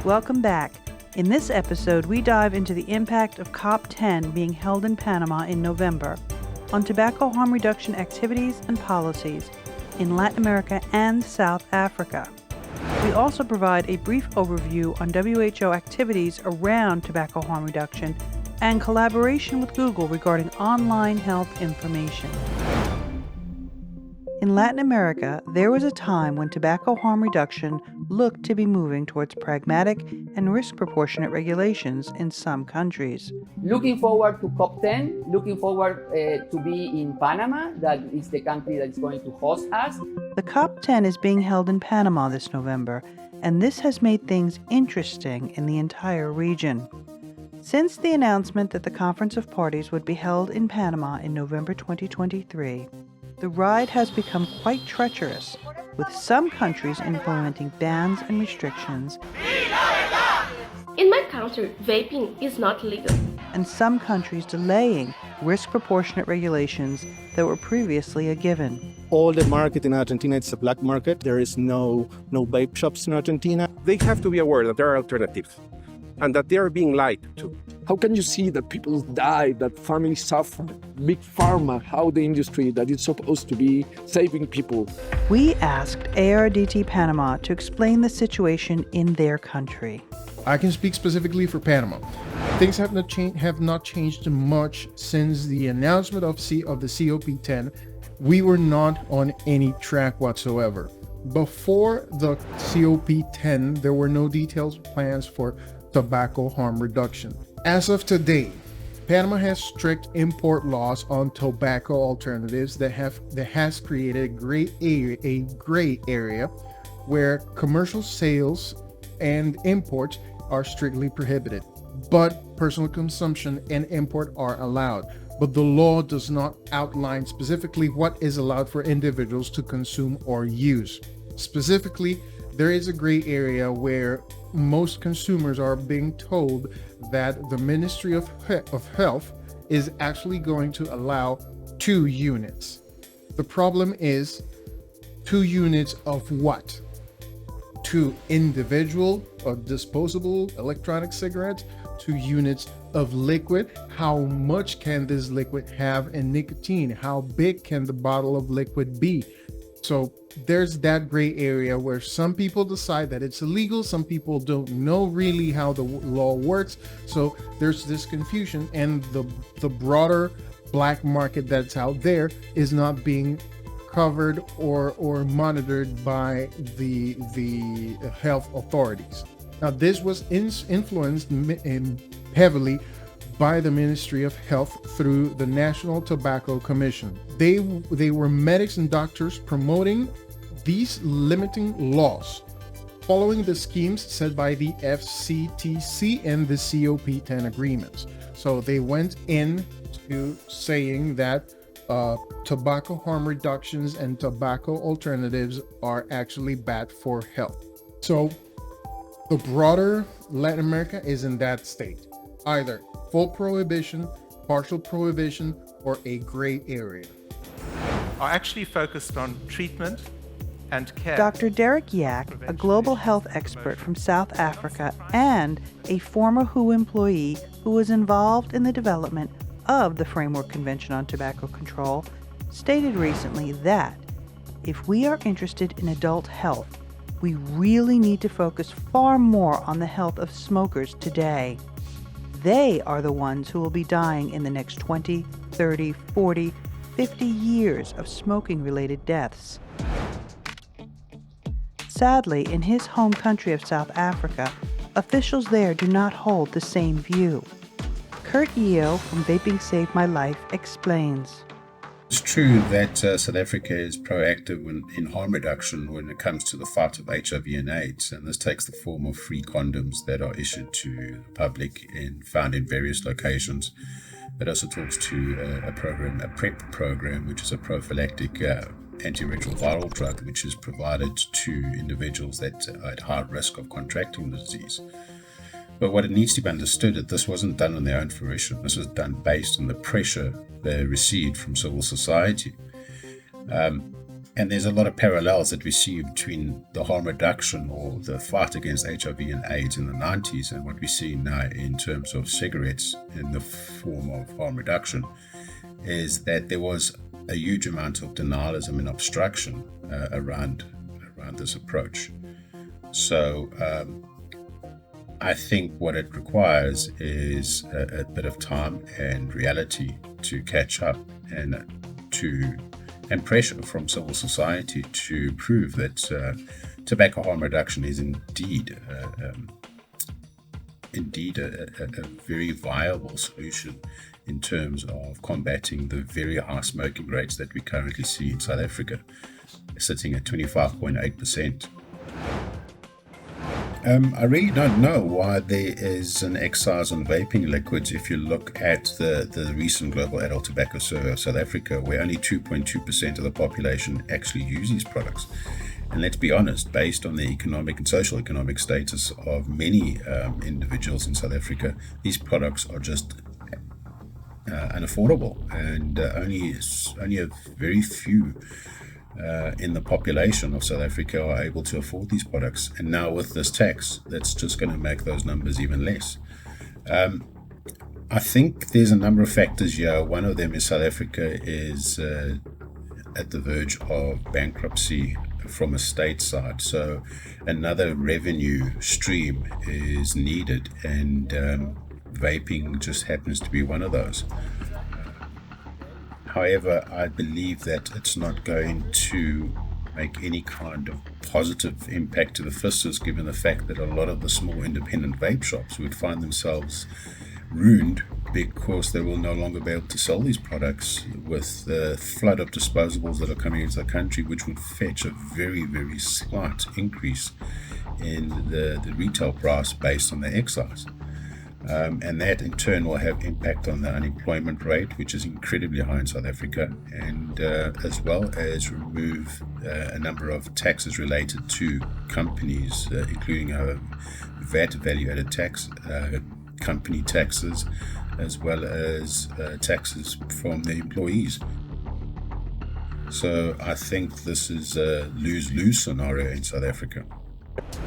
Welcome back. In this episode, we dive into the impact of COP10 being held in Panama in November on tobacco harm reduction activities and policies in Latin America and South Africa. We also provide a brief overview on WHO activities around tobacco harm reduction and collaboration with Google regarding online health information. In Latin America, there was a time when tobacco harm reduction looked to be moving towards pragmatic and risk-proportionate regulations in some countries. Looking forward to COP10, looking forward to be in Panama, that is the country that is going to host us. The COP10 is being held in Panama this November, and this has made things interesting in the entire region. Since the announcement that the Conference of Parties would be held in Panama in November 2023, the ride has become quite treacherous, with some countries implementing bans and restrictions, in my country, vaping is not legal, and some countries delaying risk-proportionate regulations that were previously a given. All the market in Argentina, it's a black market. There is no vape shops in Argentina. They have to be aware that there are alternatives and that they are being lied to. How can you see that people die, that families suffer? Big pharma, how the industry that is supposed to be saving people. We asked ARDT Panama to explain the situation in their country. I can speak specifically for Panama. Things have not changed much since the announcement of the COP10. We were not on any track whatsoever. Before the COP10, there were no detailed plans for tobacco harm reduction. As of today, Panama has strict import laws on tobacco alternatives that has created a gray area where commercial sales and imports are strictly prohibited, but personal consumption and import are allowed. But the law does not outline specifically what is allowed for individuals to consume or use. Specifically, there is a gray area where most consumers are being told that the Ministry of Health is actually going to allow 2 units. The problem is 2 units of what? 2 individual or disposable electronic cigarettes, 2 units of liquid. How much can this liquid have in nicotine? How big can the bottle of liquid be? So there's that gray area where some people decide that it's illegal, some people don't know really how the law works, so there's this confusion, and the broader black market that's out there is not being covered or monitored by the health authorities. Now, this was influenced heavily by the Ministry of Health through the National Tobacco Commission. They were medics and doctors promoting these limiting laws, following the schemes set by the FCTC and the COP10 agreements. So they went into saying that tobacco harm reductions and tobacco alternatives are actually bad for health. So the broader Latin America is in that state, either full prohibition, partial prohibition, or a gray area. Are actually focused on treatment and care. Dr. Derek Yak, a global health expert from South Africa and a former WHO employee who was involved in the development of the Framework Convention on Tobacco Control, stated recently that if we are interested in adult health, we really need to focus far more on the health of smokers today. They are the ones who will be dying in the next 20, 30, 40, 50 years of smoking-related deaths. Sadly, in his home country of South Africa, officials there do not hold the same view. Kurt Eo from Vaping Saved My Life explains. It's true that South Africa is proactive in harm reduction when it comes to the fight of HIV and AIDS, and this takes the form of free condoms that are issued to the public and found in various locations. It also talks to a PrEP program, which is a prophylactic antiretroviral drug, which is provided to individuals that are at high risk of contracting the disease. But what it needs to be understood that this wasn't done on their own fruition. This was done based on the pressure they received from civil society. And there's a lot of parallels that we see between the harm reduction or the fight against HIV and AIDS in the 90s and what we see now in terms of cigarettes in the form of harm reduction, is that there was a huge amount of denialism and obstruction around this approach. So I think what it requires is a bit of time and reality to catch up and pressure from civil society to prove that tobacco harm reduction is indeed a very viable solution in terms of combating the very high smoking rates that we currently see in South Africa, sitting at 25.8%. I really don't know why there is an excise on vaping liquids if you look at the recent Global Adult Tobacco Survey of South Africa, where only 2.2% of the population actually use these products. And let's be honest, based on the economic and social economic status of many individuals in South Africa, these products are just unaffordable, and only a very few in the population of South Africa are able to afford these products. And now with this tax, that's just going to make those numbers even less. I think there's a number of factors here. One of them is South Africa is at the verge of bankruptcy from a state side. So another revenue stream is needed, and vaping just happens to be one of those. However, I believe that it's not going to make any kind of positive impact to the fiscus, given the fact that a lot of the small independent vape shops would find themselves ruined because they will no longer be able to sell these products with the flood of disposables that are coming into the country, which would fetch a very, very slight increase in the retail price based on the excise. And that in turn will have impact on the unemployment rate, which is incredibly high in South Africa, and as well as remove a number of taxes related to companies, including VAT, value-added tax, company taxes, as well as taxes from the employees. So I think this is a lose-lose scenario in South Africa.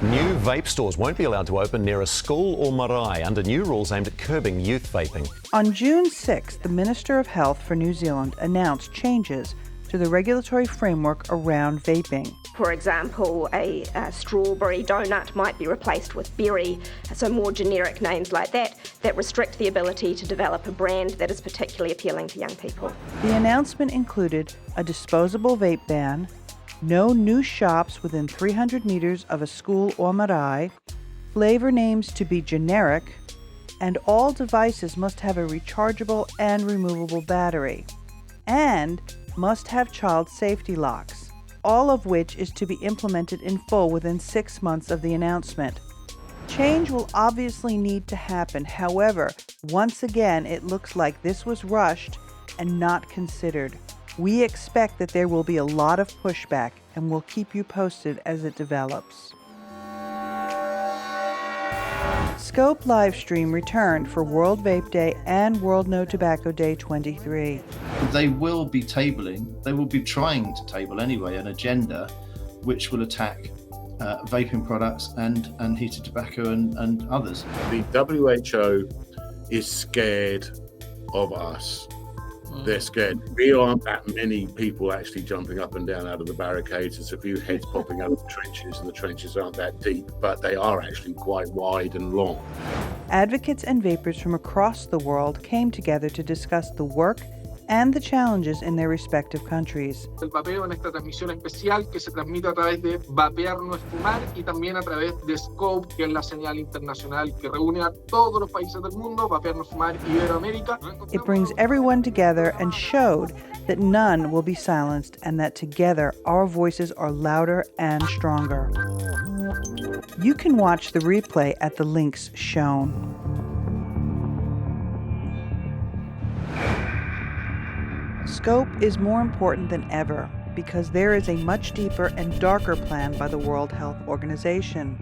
New vape stores won't be allowed to open near a school or marae under new rules aimed at curbing youth vaping. On June 6th, the Minister of Health for New Zealand announced changes to the regulatory framework around vaping. For example, a strawberry donut might be replaced with berry, so more generic names like that restrict the ability to develop a brand that is particularly appealing to young people. The announcement included a disposable vape ban, no new shops within 300 meters of a school or marae, flavor names to be generic, and all devices must have a rechargeable and removable battery, and must have child safety locks, all of which is to be implemented in full within 6 months of the announcement. Change will obviously need to happen. However, once again, it looks like this was rushed and not considered. We expect that there will be a lot of pushback, and we'll keep you posted as it develops. Scope Livestream returned for World Vape Day and World No Tobacco Day 23. They will be trying to table anyway, an agenda which will attack vaping products and heated tobacco and others. The WHO is scared of us. They're scared. We aren't that many people actually jumping up and down out of the barricades. There's a few heads popping out of the trenches, and the trenches aren't that deep, but they are actually quite wide and long. Advocates and vapers from across the world came together to discuss the work and the challenges in their respective countries. El vapeo en esta transmisión especial que se transmite a través de Vapear No es Fumar y también a través de Scope, que es la señal internacional que reúne a todos los países del mundo, Vapear No es Fumar y Iberoamérica. It brings everyone together and showed that none will be silenced and that together our voices are louder and stronger. You can watch the replay at the links shown. Scope is more important than ever because there is a much deeper and darker plan by the World Health Organization.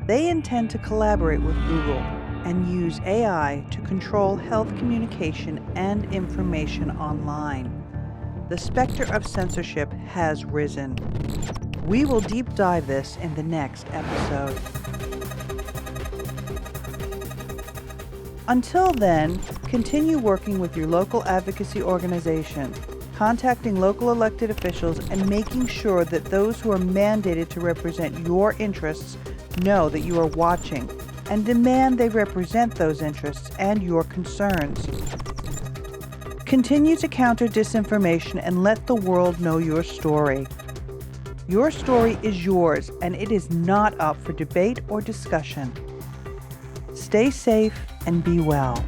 They intend to collaborate with Google and use AI to control health communication and information online. the specter of censorship has risen. We will deep dive this in the next episode. Until then, continue working with your local advocacy organization, contacting local elected officials, and making sure that those who are mandated to represent your interests know that you are watching and demand they represent those interests and your concerns. Continue to counter disinformation and let the world know your story. Your story is yours, and it is not up for debate or discussion. Stay safe and be well.